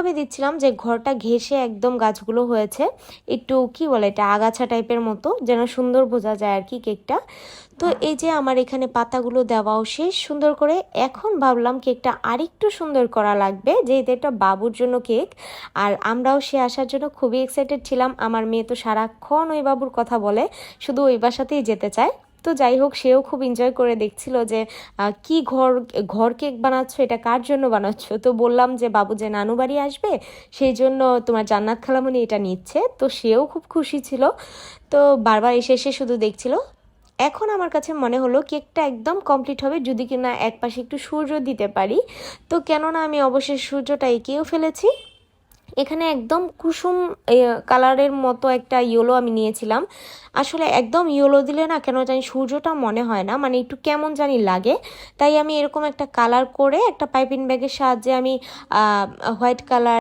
আমি দিচ্ছিলাম যে ঘরটা ঘেঁষে একদম গাছগুলো হয়েছে, একটু কি বলে এটা আগাছা টাইপের মতো, যেন সুন্দর বোঝা যায় আর কি কেকটা। তো এই যে আমার এখানে পাতাগুলো দেওয়াও শেষ সুন্দর করে। এখন ভাবলাম কেকটা আরেকটু সুন্দর করা লাগবে, যেহেতু এটা বাবুর জন্য কেক, আর আমরাও সে আসার জন্য খুবই এক্সাইটেড ছিলাম। আমার মেয়ে তো সারাক্ষণ ওই বাবুর কথা বলে, শুধু ওই বাসাতেই যেতে চায়। তো যাই হোক, সেও খুব এনজয় করে দেখছিল যে কি ঘর ঘর কেক বানাচ্ছ, এটা কার জন্য বানাচ্ছ। তো বললাম যে বাবু যে নানু বাড়ি আসবে সেই জন্য তোমার জান্নাত খালামণি এটা নিচ্ছে। তো সেও খুব খুশি ছিল, তো বারবার এসে এসে শুধু দেখছিল। এখন আমার কাছে মনে হলো কেকটা একদম কমপ্লিট হবে যদি কিনা এক পাশে একটু সূর্য দিতে পারি। তো কেননা আমি অবশ্যই সূর্যটা এঁকেও ফেলেছি। এখানে একদম কুসুম কালারের মতো একটা ইয়েলো আমি নিয়েছিলাম। আসলে একদম ইয়েলো দিলে না কেন জানি সূর্যটা মনে হয় না, মানে একটু কেমন জানি লাগে। তাই আমি এরকম একটা কালার করে একটা পাইপিং ব্যাগের সাহায্যে আমি হোয়াইট কালার